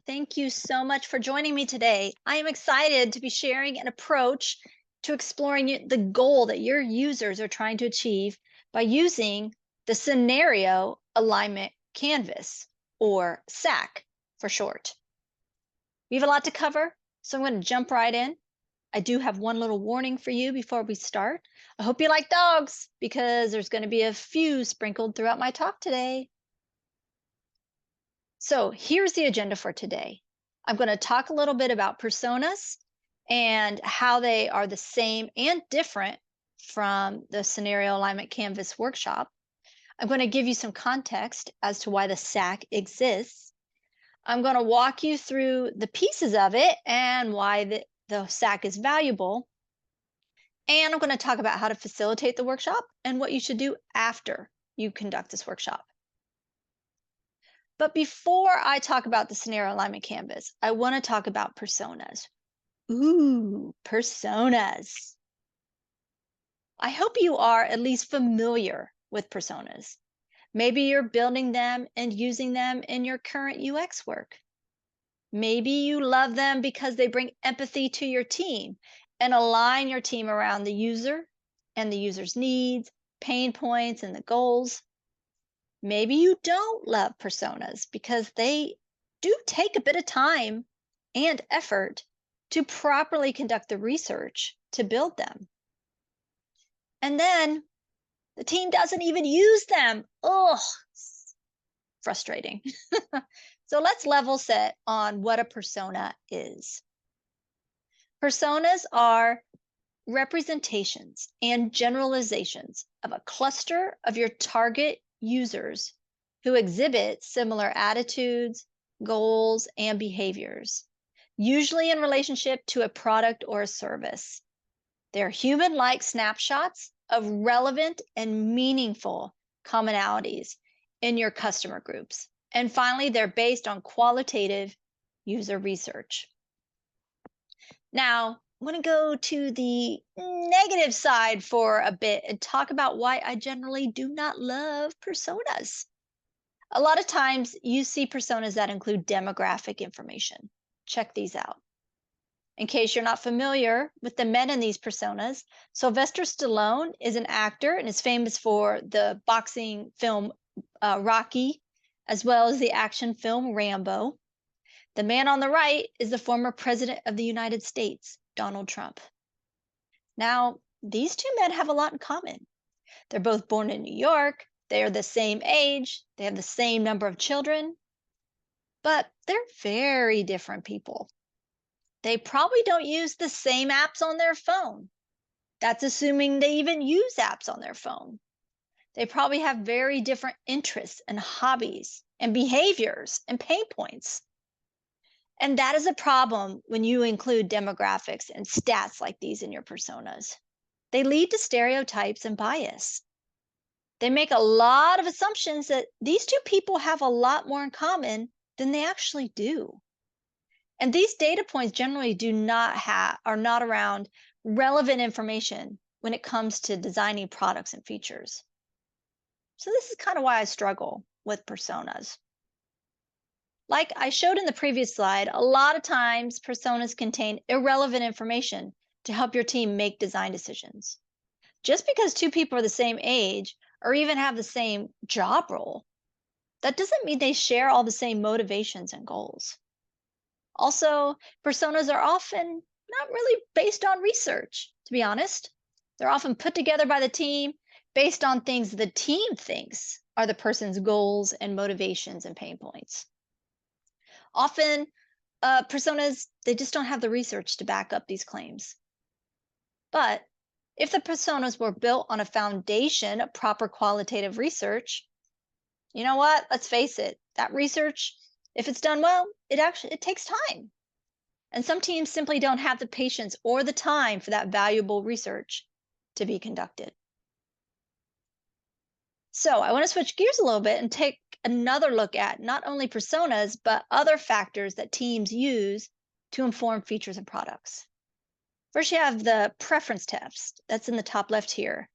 Thank you so much for joining me today. I am excited to be sharing an approach to exploring the goal that your users are trying to achieve by using the Scenario Alignment Canvas, or SAC for short. We have a lot to cover, so I'm going to jump right in. I do have one little warning for you before we start. I hope you like dogs because there's going to be a few sprinkled throughout my talk today. So here's the agenda for today. I'm going to talk a little bit about personas and how they are the same and different from the Scenario Alignment Canvas workshop. I'm going to give you some context as to why the SAC exists. I'm going to walk you through the pieces of it and why the SAC is valuable. And I'm going to talk about how to facilitate the workshop and what you should do after you conduct this workshop. But before I talk about the Scenario Alignment Canvas, I want to talk about personas. Ooh, personas. I hope you are at least familiar with personas. Maybe you're building them and using them in your current UX work. Maybe you love them because they bring empathy to your team and align your team around the user and the user's needs, pain points, and the goals. Maybe you don't love personas because they do take a bit of time and effort to properly conduct the research to build them. And then the team doesn't even use them. Oh, frustrating. So let's level set on what a persona is. Personas are representations and generalizations of a cluster of your target users who exhibit similar attitudes, goals, and behaviors, usually in relationship to a product or a service. They're human-like snapshots of relevant and meaningful commonalities in your customer groups. And finally, they're based on qualitative user research. Now, I'm going to go to the negative side for a bit and talk about why I generally do not love personas. A lot of times you see personas that include demographic information. Check these out. In case you're not familiar with the men in these personas, Sylvester Stallone is an actor and is famous for the boxing film Rocky, as well as the action film Rambo. The man on the right is the former president of the United States, Donald Trump. Now, these two men have a lot in common. They're both born in New York, they are the same age, they have the same number of children, but they're very different people. They probably don't use the same apps on their phone. That's assuming they even use apps on their phone. They probably have very different interests and hobbies and behaviors and pain points. And that is a problem when you include demographics and stats like these in your personas. They lead to stereotypes and bias. They make a lot of assumptions that these two people have a lot more in common than they actually do. And these data points generally are not around relevant information when it comes to designing products and features. So this is kind of why I struggle with personas. Like I showed in the previous slide, a lot of times personas contain irrelevant information to help your team make design decisions. Just because two people are the same age or even have the same job role, that doesn't mean they share all the same motivations and goals. Also, personas are often not really based on research, to be honest. They're often put together by the team based on things the team thinks are the person's goals and motivations and pain points. Often, personas, they just don't have the research to back up these claims. But if the personas were built on a foundation of proper qualitative research, you know what? Let's face it, that research, if it's done well, it takes time. And some teams simply don't have the patience or the time for that valuable research to be conducted. So I want to switch gears a little bit and take another look at not only personas, but other factors that teams use to inform features and products. First, you have the preference test. That's in the top left here.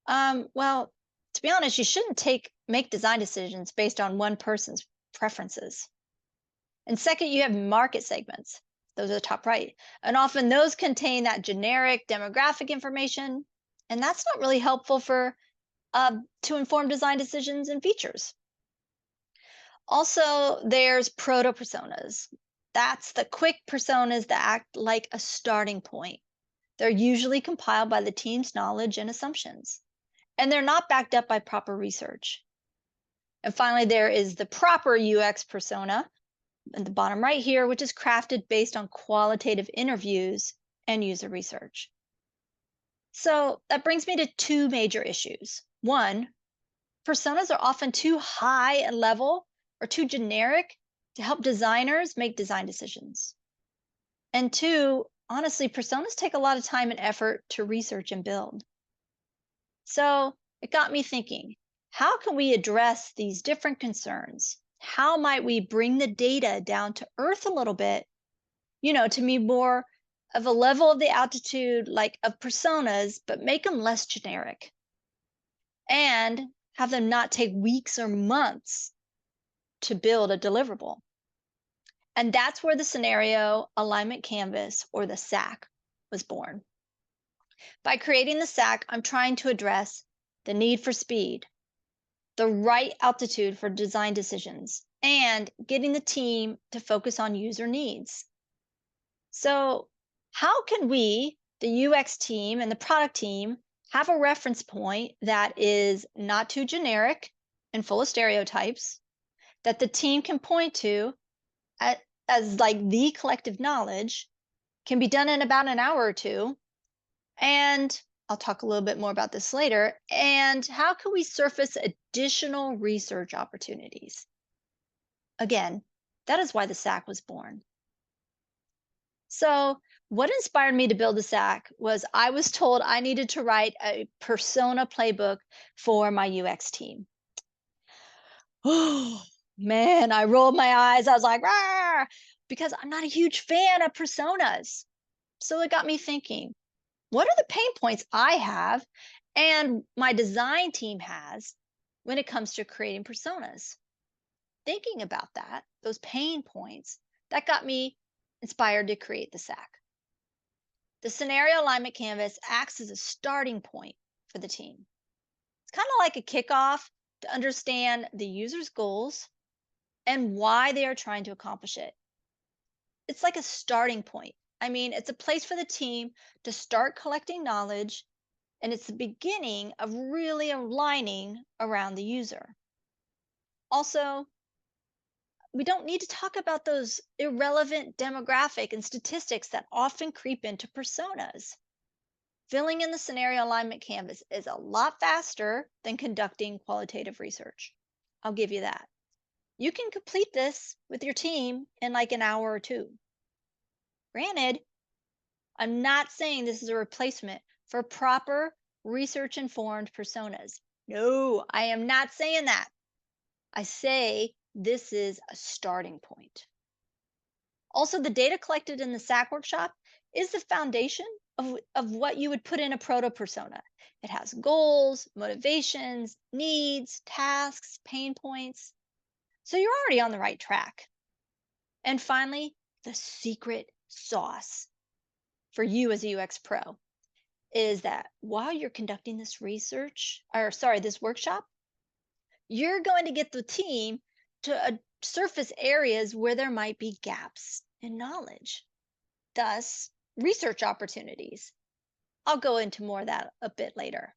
Well, to be honest, you shouldn't make design decisions based on one person's preferences. And second, you have market segments. Those are the top right. And often those contain that generic demographic information. And that's not really helpful for to inform design decisions and features. Also, there's proto personas. That's the quick personas that act like a starting point. They're usually compiled by the team's knowledge and assumptions, and they're not backed up by proper research. And finally, there is the proper UX persona at the bottom right here, which is crafted based on qualitative interviews and user research. So that brings me to two major issues. One, personas are often too high in level or too generic to help designers make design decisions. And two, honestly, personas take a lot of time and effort to research and build. So it got me thinking, how can we address these different concerns? How might we bring the data down to earth a little bit, to be more of a level of the altitude like of personas, but make them less generic and have them not take weeks or months to build a deliverable? And that's where the scenario alignment canvas, or the SAC, was born. By creating the SAC, I'm trying to address the need for speed, the right altitude for design decisions, and getting the team to focus on user needs. So, how can we, the UX team and the product team, have a reference point that is not too generic and full of stereotypes, that the team can point to as like the collective knowledge, can be done in about an hour or two? And I'll talk a little bit more about this later. And how can we surface additional research opportunities? Again, that is why the SAC was born. So, what inspired me to build the SAC was I was told I needed to write a persona playbook for my UX team. Oh, man, I rolled my eyes. I was like, "Rah!" Because I'm not a huge fan of personas. So it got me thinking, what are the pain points I have and my design team has when it comes to creating personas? Thinking about that, those pain points, that got me inspired to create the SAC. The scenario alignment canvas acts as a starting point for the team. It's kind of like a kickoff to understand the user's goals and why they are trying to accomplish it. It's like a starting point. I mean, it's a place for the team to start collecting knowledge, and it's the beginning of really aligning around the user. Also, we don't need to talk about those irrelevant demographic and statistics that often creep into personas. Filling in the scenario alignment canvas is a lot faster than conducting qualitative research. I'll give you that. You can complete this with your team in like an hour or two. Granted, I'm not saying this is a replacement for proper research informed personas. No, I am not saying that. I say this is a starting point. Also, the data collected in the SAC workshop is the foundation of what you would put in a proto persona. It has goals, motivations, needs, tasks, pain points. So you're already on the right track. And finally, the secret sauce for you as a UX pro is that while you're conducting this this workshop, you're going to get the team to surface areas where there might be gaps in knowledge, thus research opportunities. I'll go into more of that a bit later.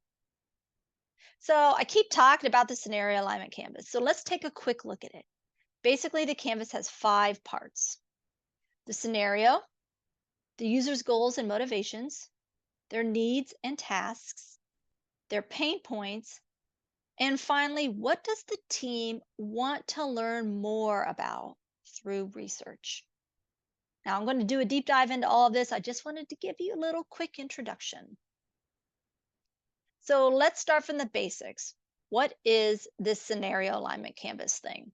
So I keep talking about the scenario alignment canvas. So let's take a quick look at it. Basically, the canvas has 5 parts: the scenario, the user's goals and motivations, their needs and tasks, their pain points, and finally, what does the team want to learn more about through research? Now, I'm going to do a deep dive into all of this. I just wanted to give you a little quick introduction. So let's start from the basics. What is this scenario alignment canvas thing?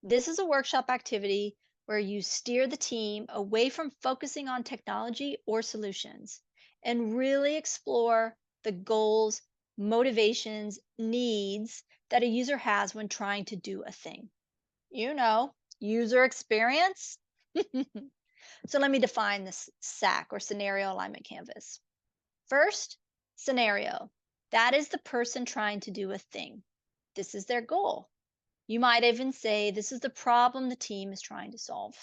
This is a workshop activity where you steer the team away from focusing on technology or solutions and really explore the goals, motivations, needs that a user has when trying to do a thing. User experience? So let me define this SAC or scenario alignment canvas. First, scenario. That is the person trying to do a thing. This is their goal. You might even say this is the problem the team is trying to solve.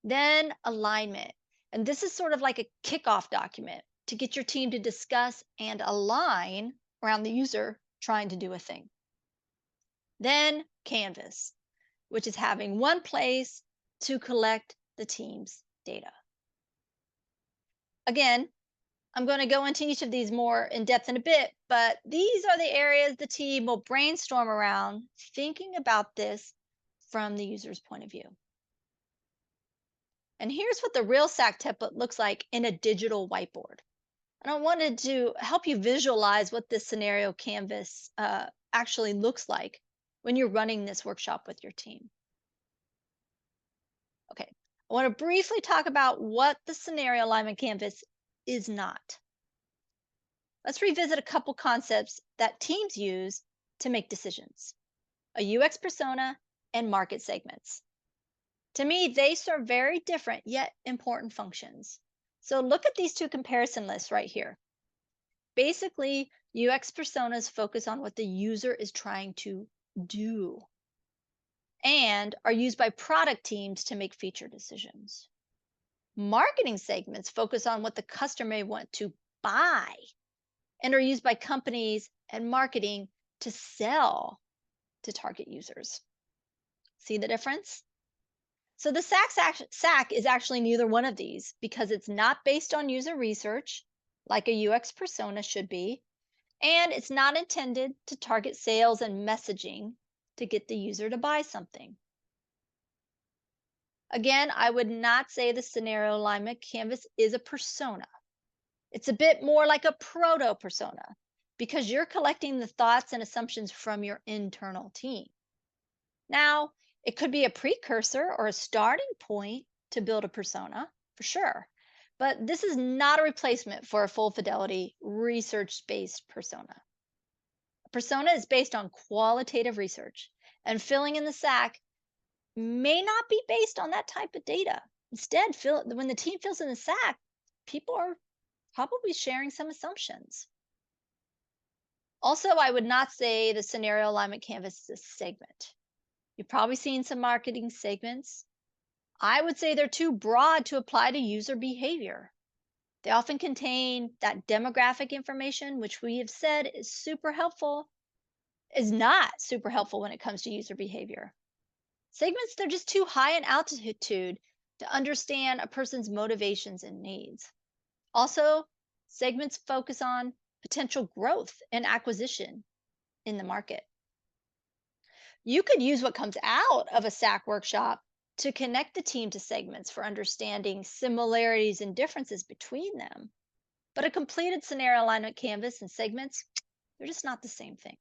Then alignment. And this is sort of like a kickoff document to get your team to discuss and align around the user trying to do a thing. Then canvas, which is having one place to collect the team's data. Again, I'm going to go into each of these more in depth in a bit, but these are the areas the team will brainstorm around thinking about this from the user's point of view. And here's what the real SAC template looks like in a digital whiteboard. And I wanted to help you visualize what this scenario canvas actually looks like when you're running this workshop with your team. Okay, I want to briefly talk about what the scenario alignment canvas is not. Let's revisit a couple concepts that teams use to make decisions: a UX persona and market segments. To me, they serve very different yet important functions. So look at these two comparison lists right here. Basically, UX personas focus on what the user is trying to do and are used by product teams to make feature decisions. Marketing segments focus on what the customer may want to buy and are used by companies and marketing to sell to target users. See the difference? So the SAC is actually neither one of these because it's not based on user research like a UX persona should be, and it's not intended to target sales and messaging to get the user to buy something. Again, I would not say the scenario alignment canvas is a persona. It's a bit more like a proto persona because you're collecting the thoughts and assumptions from your internal team. Now, it could be a precursor or a starting point to build a persona, for sure, but this is not a replacement for a full fidelity research based persona. A persona is based on qualitative research, and filling in the SAC may not be based on that type of data. Instead, when the team fills in the SAC, people are probably sharing some assumptions. Also, I would not say the scenario alignment canvas is a segment. You've probably seen some marketing segments. I would say they're too broad to apply to user behavior. They often contain that demographic information, which we have said is not super helpful when it comes to user behavior. Segments, they're just too high in altitude to understand a person's motivations and needs. Also, segments focus on potential growth and acquisition in the market. You could use what comes out of a SAC workshop to connect the team to segments for understanding similarities and differences between them. But a completed scenario alignment canvas and segments, they're just not the same thing.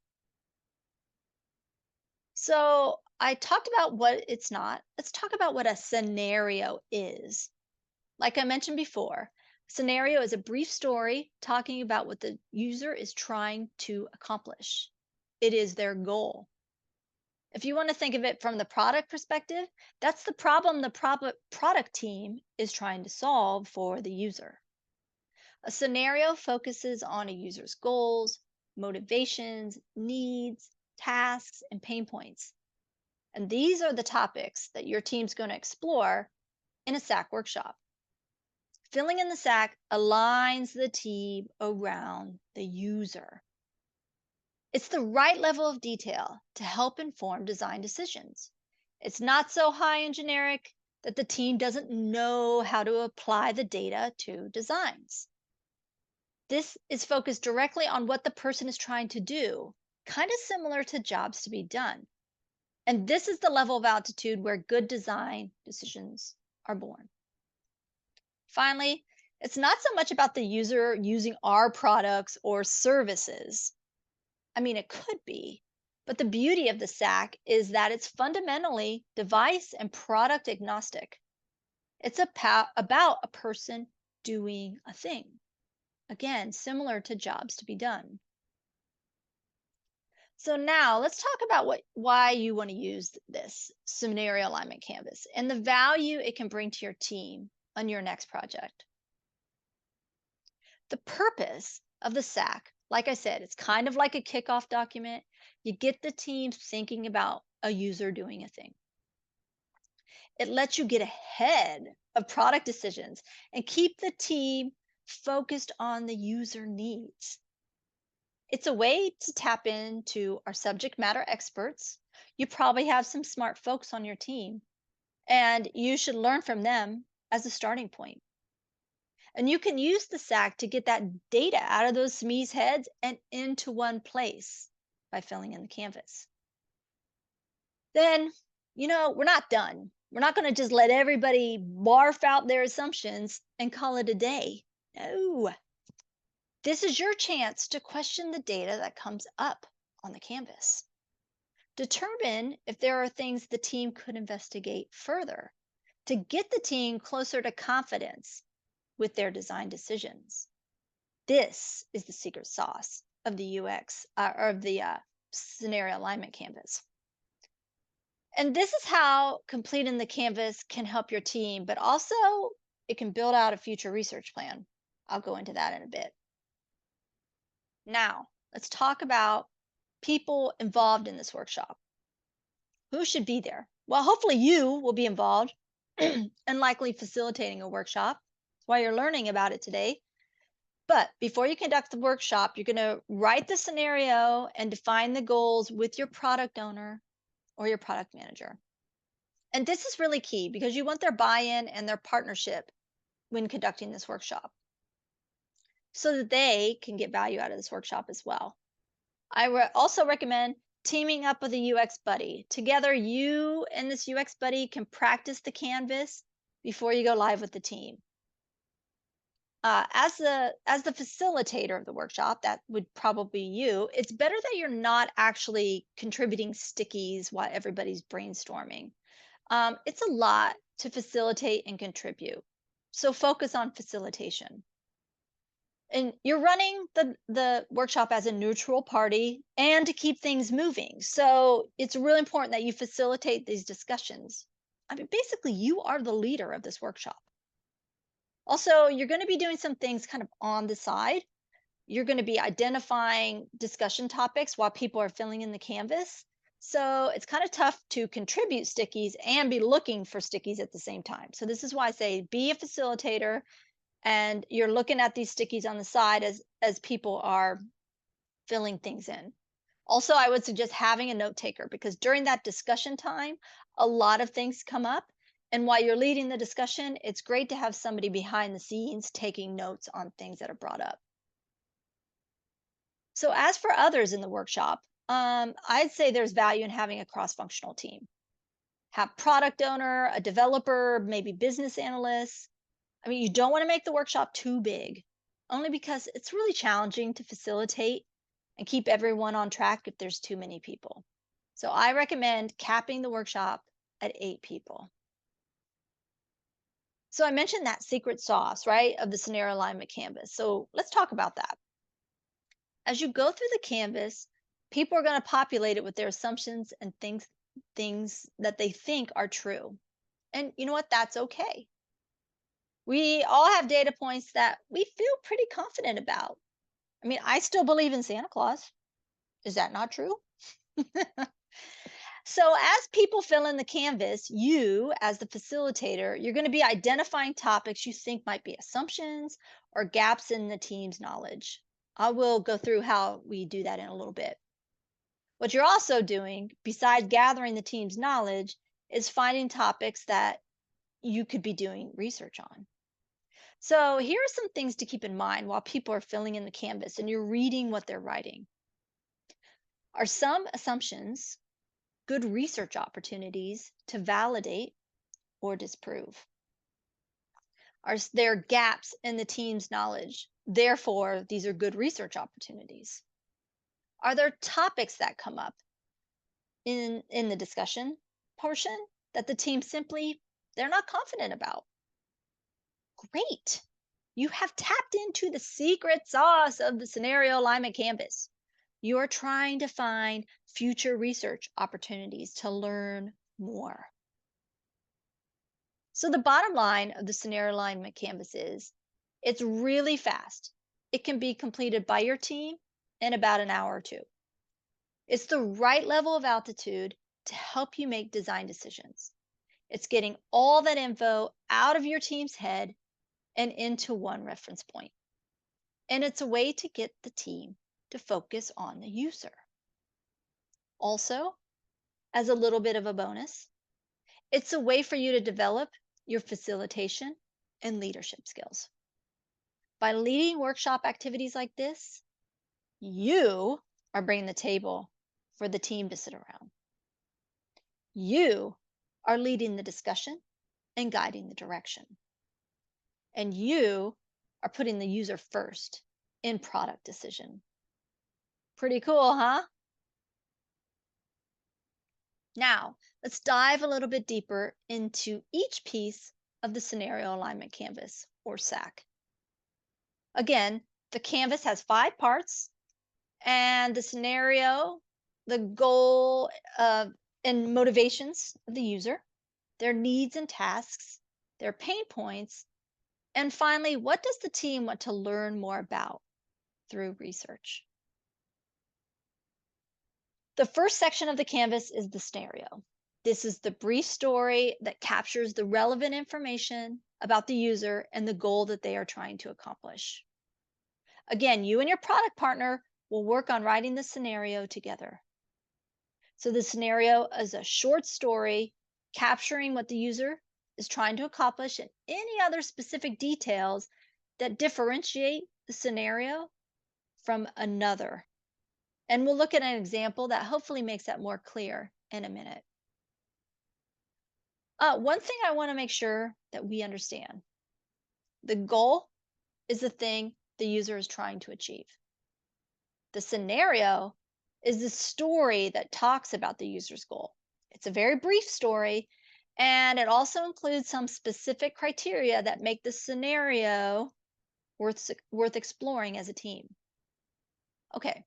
So I talked about what it's not. Let's talk about what a scenario is. Like I mentioned before, scenario is a brief story talking about what the user is trying to accomplish. It is their goal. If you want to think of it from the product perspective, that's the problem the product team is trying to solve for the user. A scenario focuses on a user's goals, motivations, needs, tasks, and pain points. And these are the topics that your team's going to explore in a SAC workshop. Filling in the SAC aligns the team around the user. It's the right level of detail to help inform design decisions. It's not so high and generic that the team doesn't know how to apply the data to designs. This is focused directly on what the person is trying to do, kind of similar to jobs to be done. And this is the level of altitude where good design decisions are born. Finally, it's not so much about the user using our products or services. I mean, it could be, but the beauty of the SAC is that it's fundamentally device and product agnostic. It's about a person doing a thing. Again, similar to jobs to be done. So now let's talk about why you want to use this scenario alignment canvas and the value it can bring to your team on your next project. The purpose of the SAC, like I said, it's kind of like a kickoff document. You get the team thinking about a user doing a thing. It lets you get ahead of product decisions and keep the team focused on the user needs. It's a way to tap into our subject matter experts. You probably have some smart folks on your team, and you should learn from them as a starting point. And you can use the SAC to get that data out of those SMEs heads and into one place by filling in the canvas. Then, we're not done. We're not going to just let everybody barf out their assumptions and call it a day. No. This is your chance to question the data that comes up on the canvas. Determine if there are things the team could investigate further to get the team closer to confidence with their design decisions. This is the secret sauce of the UX or of the scenario alignment canvas. And this is how completing the canvas can help your team, but also it can build out a future research plan. I'll go into that in a bit. Now, let's talk about people involved in this workshop. Who should be there? Well, hopefully you will be involved and likely facilitating a workshop. That's why you're learning about it today. But before you conduct the workshop, you're going to write the scenario and define the goals with your product owner or your product manager. And this is really key because you want their buy-in and their partnership when conducting this workshop so that they can get value out of this workshop as well. I also recommend teaming up with a UX buddy. Together, you and this UX buddy can practice the canvas before you go live with the team. As the facilitator of the workshop, that would probably be you. It's better that you're not actually contributing stickies while everybody's brainstorming. It's a lot to facilitate and contribute, so focus on facilitation. And you're running the workshop as a neutral party and to keep things moving. So it's really important that you facilitate these discussions. I mean, basically, you are the leader of this workshop. Also, you're going to be doing some things kind of on the side. You're going to be identifying discussion topics while people are filling in the canvas. So it's kind of tough to contribute stickies and be looking for stickies at the same time. So this is why I say be a facilitator and you're looking at these stickies on the side as people are filling things in. Also, I would suggest having a note taker because during that discussion time, a lot of things come up. And while you're leading the discussion, it's great to have somebody behind the scenes taking notes on things that are brought up. So as for others in the workshop, I'd say there's value in having a cross-functional team. Have product owner, a developer, maybe business analysts. I mean, you don't want to make the workshop too big, only because it's really challenging to facilitate and keep everyone on track if there's too many people. So I recommend capping the workshop at 8 people. So I mentioned that secret sauce, right, of the scenario alignment canvas. So let's talk about that. As you go through the canvas, people are going to populate it with their assumptions and things that they think are true. And you know what? That's okay. We all have data points that we feel pretty confident about. I mean, I still believe in Santa Claus. Is that not true? So, as people fill in the canvas, you, as the facilitator, you're going to be identifying topics you think might be assumptions or gaps in the team's knowledge. I will go through how we do that in a little bit. What you're also doing, besides gathering the team's knowledge, is finding topics that you could be doing research on. So, here are some things to keep in mind while people are filling in the canvas and you're reading what they're writing. Are some assumptions good research opportunities to validate or disprove? Are there gaps in the team's knowledge? Therefore, these are good research opportunities. Are there topics that come up in the discussion portion that the team simply they're not confident about? Great. You have tapped into the secret sauce of the scenario alignment canvas. You are trying to find future research opportunities to learn more. So, the bottom line of the scenario alignment canvas is it's really fast. It can be completed by your team in about an hour or two. It's the right level of altitude to help you make design decisions. It's getting all that info out of your team's head and into one reference point. And it's a way to get the team to focus on the user. Also, as a little bit of a bonus, it's a way for you to develop your facilitation and leadership skills. By leading workshop activities like this, you are bringing the table for the team to sit around. You are leading the discussion and guiding the direction. And you are putting the user first in product decision. Pretty cool, huh? Now, let's dive a little bit deeper into each piece of the scenario alignment canvas, or SAC. Again, the canvas has 5 parts, and the scenario, the goal and motivations of the user, their needs and tasks, their pain points, and finally, what does the team want to learn more about through research? The first section of the canvas is the scenario. This is the brief story that captures the relevant information about the user and the goal that they are trying to accomplish. Again, you and your product partner will work on writing the scenario together. So the scenario is a short story capturing what the user is trying to accomplish and any other specific details that differentiate the scenario from another. And we'll look at an example that hopefully makes that more clear in a minute. One thing I want to make sure that we understand, the goal is the thing the user is trying to achieve. The scenario is the story that talks about the user's goal. It's a very brief story, and it also includes some specific criteria that make the scenario worth exploring as a team. Okay,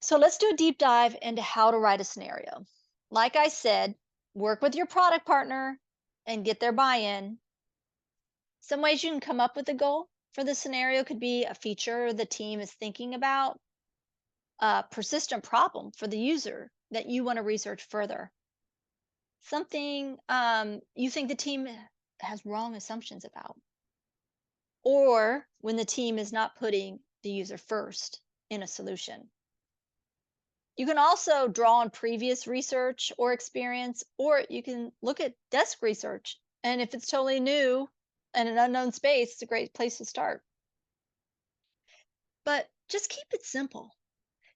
so let's do a deep dive into how to write a scenario. Like I said, work with your product partner and get their buy-in. Some ways you can come up with a goal for the scenario could be a feature the team is thinking about, a persistent problem for the user that you want to research further, something you think the team has wrong assumptions about, or when the team is not putting the user first in a solution. You can also draw on previous research or experience, or you can look at desk research. And if it's totally new and an unknown space, it's a great place to start. But just keep it simple.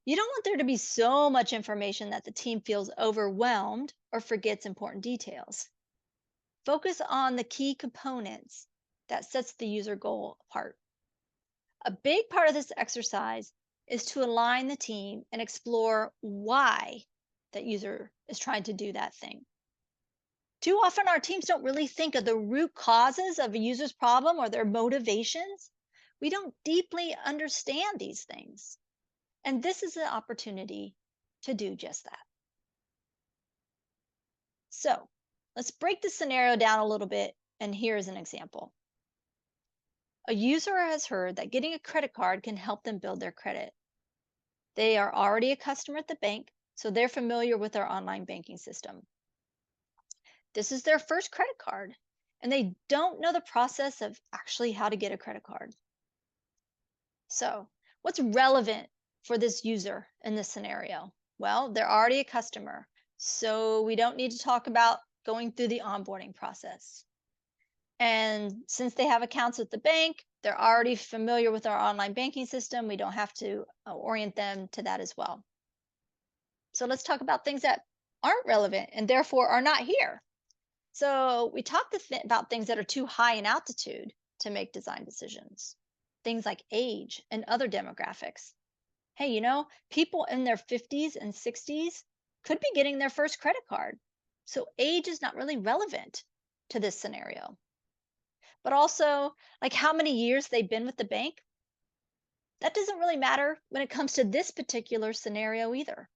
You don't want there to be so much information that the team feels overwhelmed or forgets important details. Focus on the key components that sets the user goal apart. A big part of this exercise is to align the team and explore why that user is trying to do that thing. Too often, our teams don't really think of the root causes of a user's problem or their motivations. We don't deeply understand these things. And this is an opportunity to do just that. So let's break the scenario down a little bit. And here's an example. A user has heard that getting a credit card can help them build their credit. They are already a customer at the bank, so they're familiar with our online banking system. This is their first credit card, and they don't know the process of actually how to get a credit card. So, what's relevant for this user in this scenario? Well, they're already a customer, so we don't need to talk about going through the onboarding process. And since they have accounts at the bank, they're already familiar with our online banking system. We don't have to orient them to that as well. So let's talk about things that aren't relevant and therefore are not here. So we talked about things that are too high in altitude to make design decisions, things like age and other demographics. Hey, people in their 50s and 60s could be getting their first credit card. So age is not really relevant to this scenario. But also, like how many years they've been with the bank. that doesn't really matter when it comes to this particular scenario either.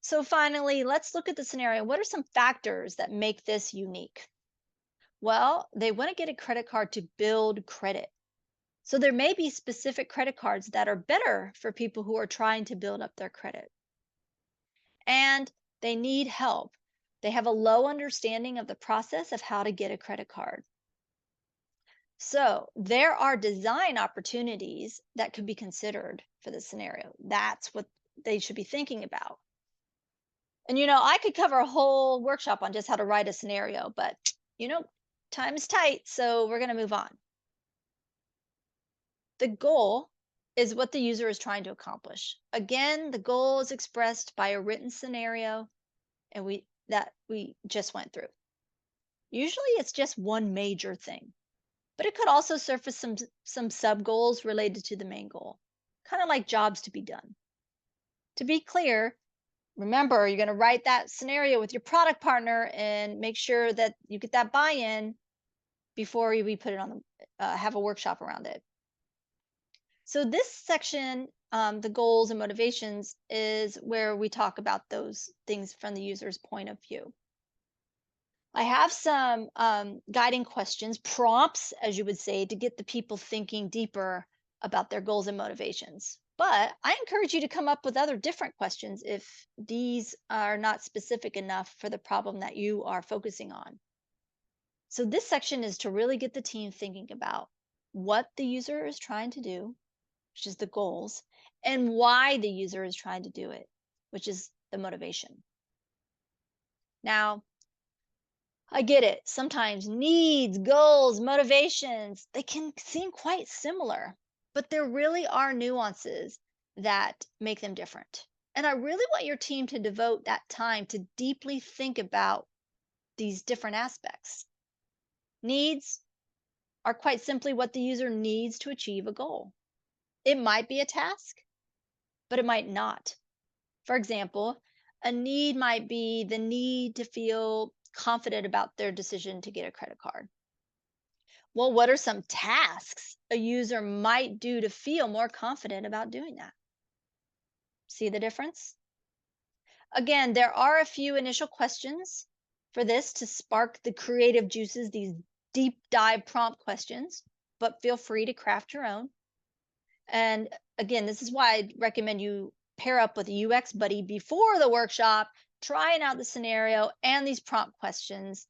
So finally, let's look at the scenario. What are some factors that make this unique? Well, they want to get a credit card to build credit. So there may be specific credit cards that are better for people who are trying to build up their credit. And they need help. They have a low understanding of the process of how to get a credit card. So there are design opportunities that could be considered for this scenario. That's what they should be thinking about. And I could cover a whole workshop on just how to write a scenario, but you know, time is tight, so we're going to move on. The goal is what the user is trying to accomplish. Again, the goal is expressed by a written scenario and we just went through. Usually it's just one major thing, but it could also surface some sub goals related to the main goal, kind of like jobs to be done. To be clear, remember, you're going to write that scenario with your product partner and make sure that you get that buy-in before we put it on have a workshop around it. So this section, the goals and motivations, is where we talk about those things from the user's point of view. I have some guiding questions, prompts, as you would say, to get the people thinking deeper about their goals and motivations. But I encourage you to come up with other different questions if these are not specific enough for the problem that you are focusing on. So this section is to really get the team thinking about what the user is trying to do, which is the goals, and why the user is trying to do it, which is the motivation. Now, I get it. Sometimes needs, goals, motivations, they can seem quite similar, but there really are nuances that make them different. And I really want your team to devote that time to deeply think about these different aspects. Needs are quite simply what the user needs to achieve a goal. It might be a task, but it might not. For example, a need might be the need to feel confident about their decision to get a credit card. Well, what are some tasks a user might do to feel more confident about doing that? See the difference? Again, there are a few initial questions for this to spark the creative juices, these deep dive prompt questions, but feel free to craft your own. And again, this is why I recommend you pair up with a UX buddy before the workshop, trying out the scenario and these prompt questions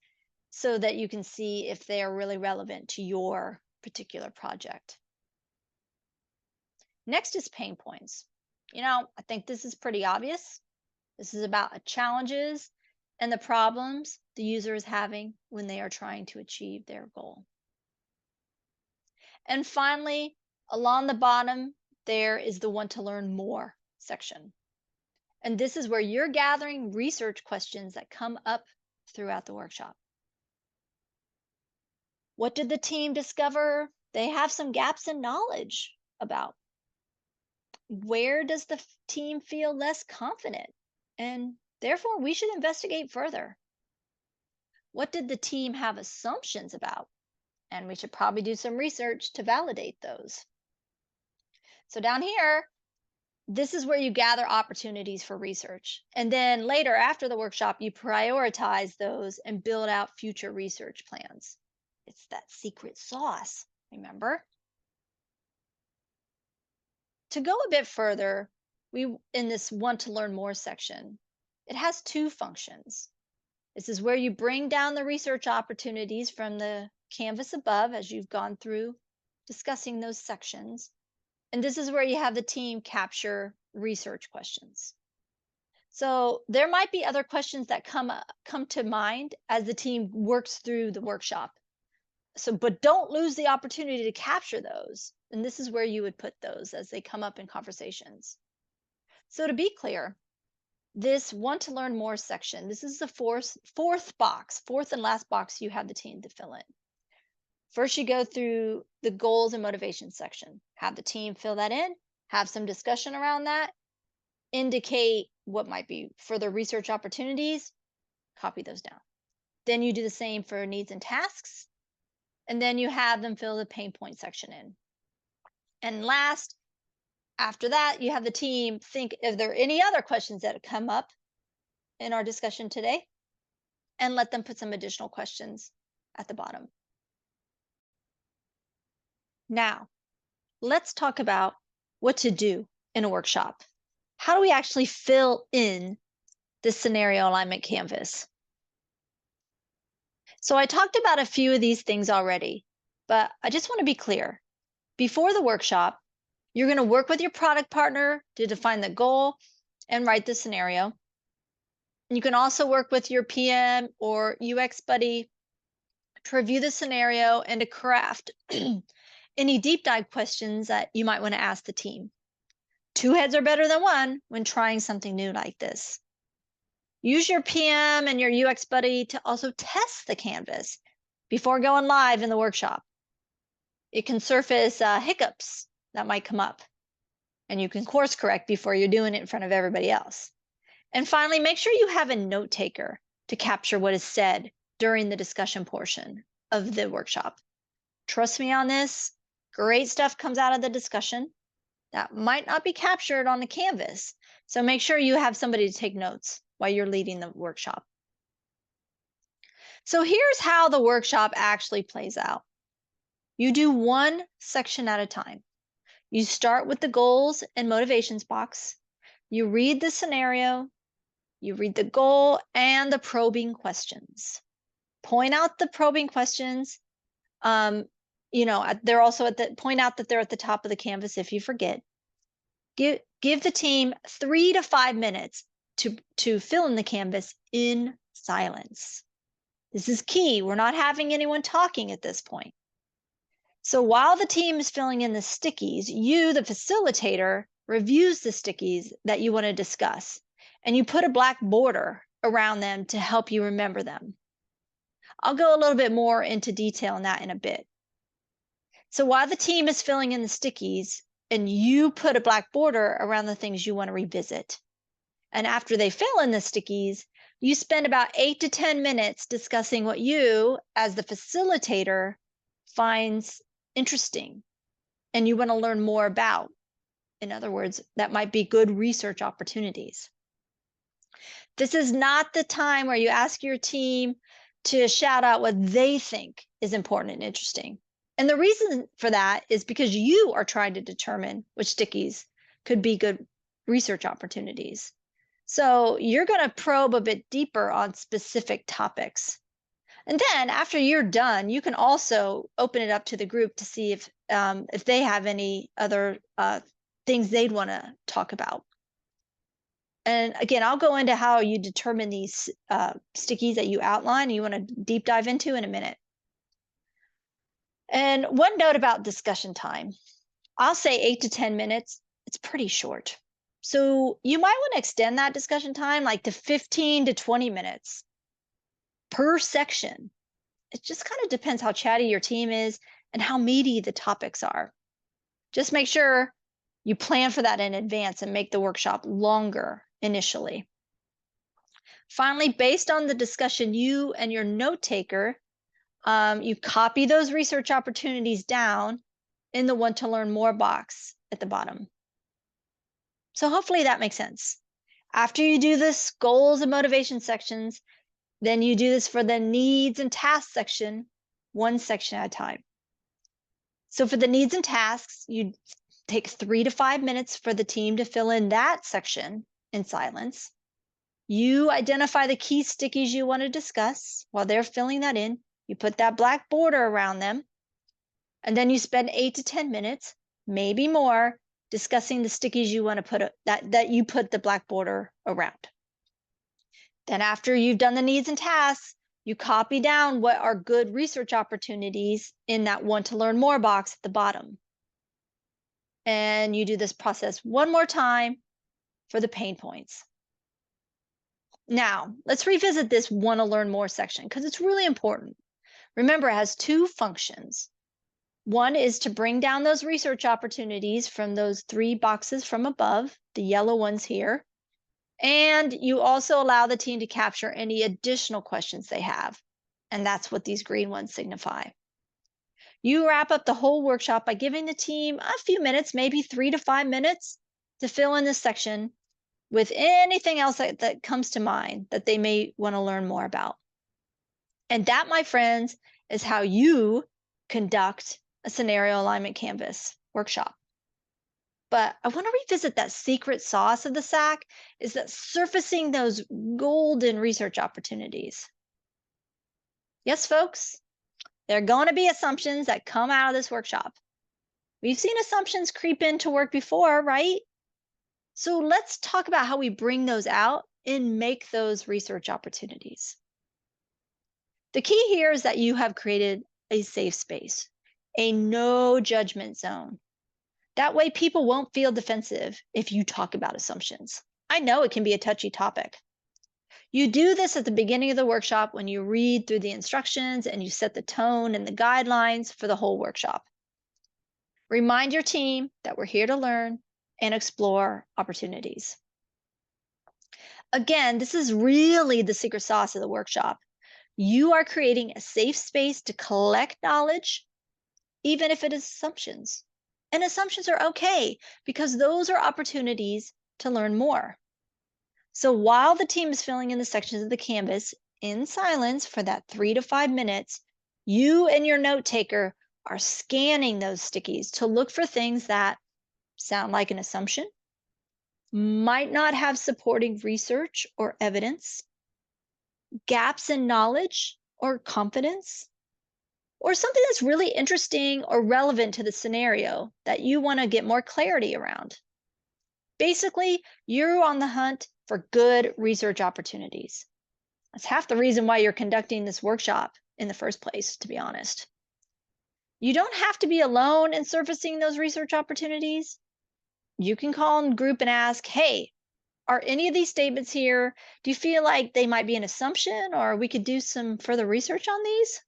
so that you can see if they are really relevant to your particular project. Next is pain points. I think this is pretty obvious. This is about the challenges and the problems the user is having when they are trying to achieve their goal. And finally, along the bottom, there is the want to learn more section. And this is where you're gathering research questions that come up throughout the workshop. What did the team discover they have some gaps in knowledge about? Where does the team feel less confident? And therefore, we should investigate further. What did the team have assumptions about? And we should probably do some research to validate those. So down here, this is where you gather opportunities for research. And then later, after the workshop, you prioritize those and build out future research plans. It's that secret sauce, remember? To go a bit further, in this want to learn more section, it has two functions. This is where you bring down the research opportunities from the canvas above as you've gone through discussing those sections. And this is where you have the team capture research questions. So there might be other questions that come to mind as the team works through the workshop. But don't lose the opportunity to capture those. And this is where you would put those as they come up in conversations. So to be clear, this want to learn more section, this is the fourth and last box you have the team to fill in. First, you go through the goals and motivation section, have the team fill that in, have some discussion around that, indicate what might be further research opportunities, copy those down. Then you do the same for needs and tasks, and then you have them fill the pain point section in. And last, after that, you have the team think if there are any other questions that have come up in our discussion today, and let them put some additional questions at the bottom. Now, let's talk about what to do in a workshop. How do we actually fill in this scenario alignment canvas? So I talked about a few of these things already, but I just want to be clear. Before the workshop, you're going to work with your product partner to define the goal and write the scenario. You can also work with your PM or UX buddy to review the scenario and to craft any deep dive questions that you might want to ask the team. Two heads are better than one when trying something new like this. Use your PM and your UX buddy to also test the canvas before going live in the workshop. It can surface hiccups that might come up, and you can course correct before you're doing it in front of everybody else. And finally, make sure you have a note taker to capture what is said during the discussion portion of the workshop. Trust me on this, great stuff comes out of the discussion that might not be captured on the canvas. So make sure you have somebody to take notes while you're leading the workshop. So here's how the workshop actually plays out. You do one section at a time. You start with the goals and motivations box. You read the scenario, you read the goal and the probing questions. Point out the probing questions. They're also point out that they're at the top of the canvas if you forget. Give the team 3 to 5 minutes to fill in the canvas in silence. This is key. We're not having anyone talking at this point. So while the team is filling in the stickies, you, the facilitator, reviews the stickies that you want to discuss, and you put a black border around them to help you remember them. I'll go a little bit more into detail on that in a bit. So while the team is filling in the stickies, and you put a black border around the things you want to revisit. And after they fill in the stickies, you spend about 8 to 10 minutes discussing what you, as the facilitator, finds interesting and you want to learn more about. In other words, that might be good research opportunities. This is not the time where you ask your team to shout out what they think is important and interesting. And the reason for that is because you are trying to determine which stickies could be good research opportunities. So you're going to probe a bit deeper on specific topics. And then after you're done, you can also open it up to the group to see if they have any other things they'd want to talk about. And again, I'll go into how you determine these stickies that you outline and you want to deep dive into in a minute. And one note about discussion time. I'll say 8 to 10 minutes. It's pretty short. So you might want to extend that discussion time like to 15 to 20 minutes per section. It just kind of depends how chatty your team is and how meaty the topics are. Just make sure you plan for that in advance and make the workshop longer initially. Finally, based on the discussion, you and your note taker, you copy those research opportunities down in the Want to Learn More box at the bottom. So hopefully that makes sense. After you do this goals and motivation sections, then you do this for the needs and tasks section, one section at a time. So for the needs and tasks, you take 3 to 5 minutes for the team to fill in that section in silence. You identify the key stickies you want to discuss while they're filling that in. You put that black border around them, and then you spend 8 to 10 minutes, maybe more, discussing the stickies you want to put that you put the black border around. Then after you've done the needs and tasks, you copy down what are good research opportunities in that Want to Learn More box at the bottom. And you do this process one more time for the pain points. Now, let's revisit this Want to Learn More section because it's really important. Remember, it has 2 functions. One is to bring down those research opportunities from those 3 boxes from above, the yellow ones here. And you also allow the team to capture any additional questions they have. And that's what these green ones signify. You wrap up the whole workshop by giving the team a few minutes, maybe 3 to 5 minutes, to fill in this section with anything else that comes to mind that they may want to learn more about. And that, my friends, is how you conduct a scenario alignment canvas workshop. But I want to revisit that secret sauce of the SAC, is that surfacing those golden research opportunities. Yes, folks, there are going to be assumptions that come out of this workshop. We've seen assumptions creep into work before, right? So let's talk about how we bring those out and make those research opportunities. The key here is that you have created a safe space, a no judgment zone. That way people won't feel defensive if you talk about assumptions. I know it can be a touchy topic. You do this at the beginning of the workshop when you read through the instructions and you set the tone and the guidelines for the whole workshop. Remind your team that we're here to learn and explore opportunities. Again, this is really the secret sauce of the workshop. You are creating a safe space to collect knowledge, even if it is assumptions. And assumptions are okay because those are opportunities to learn more. So while the team is filling in the sections of the canvas in silence for that 3 to 5 minutes, you and your note taker are scanning those stickies to look for things that sound like an assumption, might not have supporting research or evidence, gaps in knowledge or confidence, or something that's really interesting or relevant to the scenario that you want to get more clarity around. Basically, you're on the hunt for good research opportunities. That's half the reason why you're conducting this workshop in the first place, to be honest. You don't have to be alone in surfacing those research opportunities. You can call in group and ask, hey, are any of these statements here, do you feel like they might be an assumption or we could do some further research on these?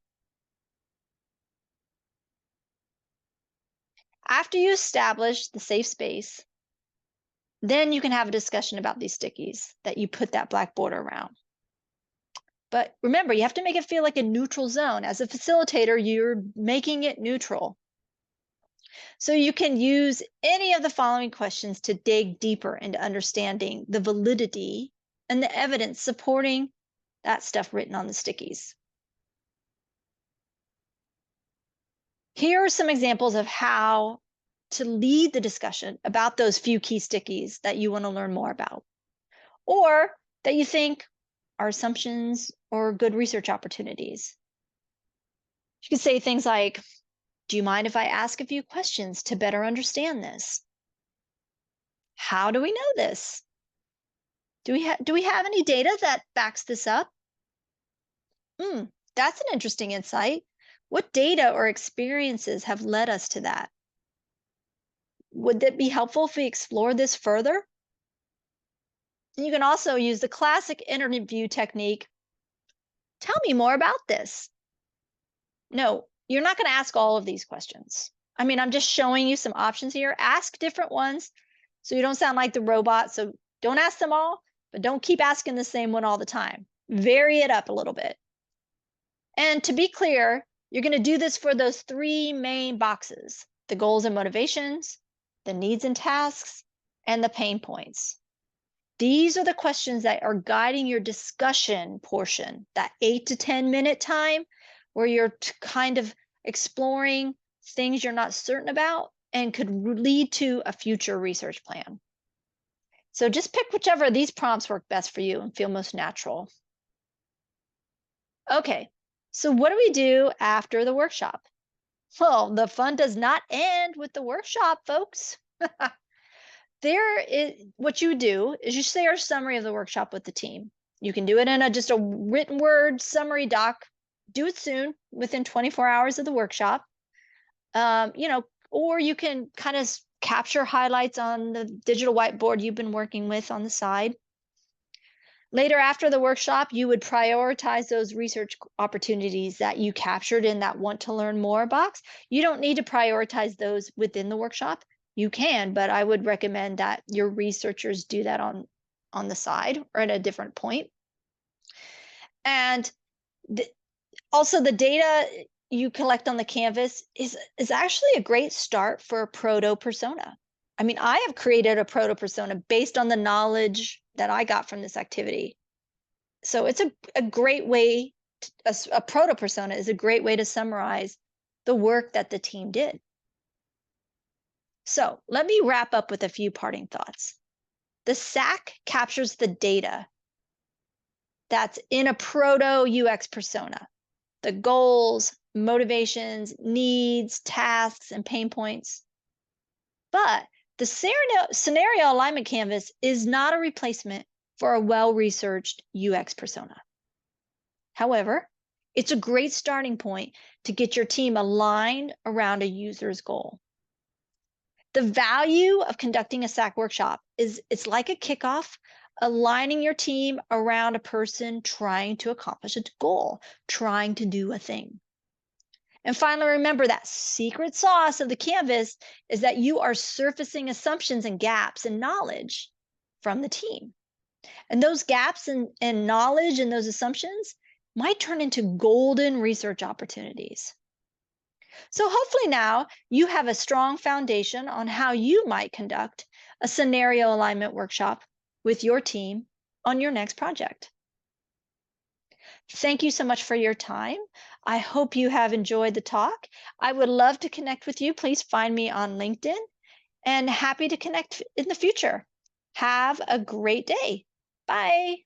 After you establish the safe space, then you can have a discussion about these stickies that you put that black border around. But remember, you have to make it feel like a neutral zone. As a facilitator, you're making it neutral. So you can use any of the following questions to dig deeper into understanding the validity and the evidence supporting that stuff written on the stickies. Here are some examples of how to lead the discussion about those few key stickies that you want to learn more about, or that you think are assumptions or good research opportunities. You can say things like, do you mind if I ask a few questions to better understand this? How do we know this? Do we have any data that backs this up? That's an interesting insight. What data or experiences have led us to that? Would it be helpful if we explore this further? And you can also use the classic interview technique. Tell me more about this. No, you're not going to ask all of these questions. I mean, I'm just showing you some options here. Ask different ones so you don't sound like the robot. So don't ask them all, but don't keep asking the same one all the time. Vary it up a little bit. And to be clear, you're going to do this for those 3 main boxes: the goals and motivations, the needs and tasks, and the pain points. These are the questions that are guiding your discussion portion, that 8 to 10 minute time where you're kind of exploring things you're not certain about and could lead to a future research plan. So just pick whichever of these prompts work best for you and feel most natural. Okay, so what do we do after the workshop? Well, the fun does not end with the workshop, folks. What you do is you share a summary of the workshop with the team. You can do it in just a written word summary doc. Do it soon, within 24 hours of the workshop. Or you can kind of capture highlights on the digital whiteboard you've been working with on the side. Later, after the workshop, you would prioritize those research opportunities that you captured in that want to learn more box. You don't need to prioritize those within the workshop. You can, but I would recommend that your researchers do that on the side or at a different point. And also the data, you collect on the canvas is actually a great start for a proto persona. I mean, I have created a proto persona based on the knowledge that I got from this activity. So it's a great way, a proto persona is a great way to summarize the work that the team did. So let me wrap up with a few parting thoughts. The SAC captures the data that's in a proto UX persona, the goals, motivations, needs, tasks, and pain points. But the scenario alignment canvas is not a replacement for a well-researched UX persona. However, it's a great starting point to get your team aligned around a user's goal. The value of conducting a SAC workshop is it's like a kickoff, aligning your team around a person trying to accomplish a goal, trying to do a thing. And finally, remember that secret sauce of the canvas is that you are surfacing assumptions and gaps in knowledge from the team. And those gaps in knowledge and those assumptions might turn into golden research opportunities. So hopefully now you have a strong foundation on how you might conduct a scenario alignment workshop with your team on your next project. Thank you so much for your time. I hope you have enjoyed the talk. I would love to connect with you. Please find me on LinkedIn and happy to connect in the future. Have a great day. Bye.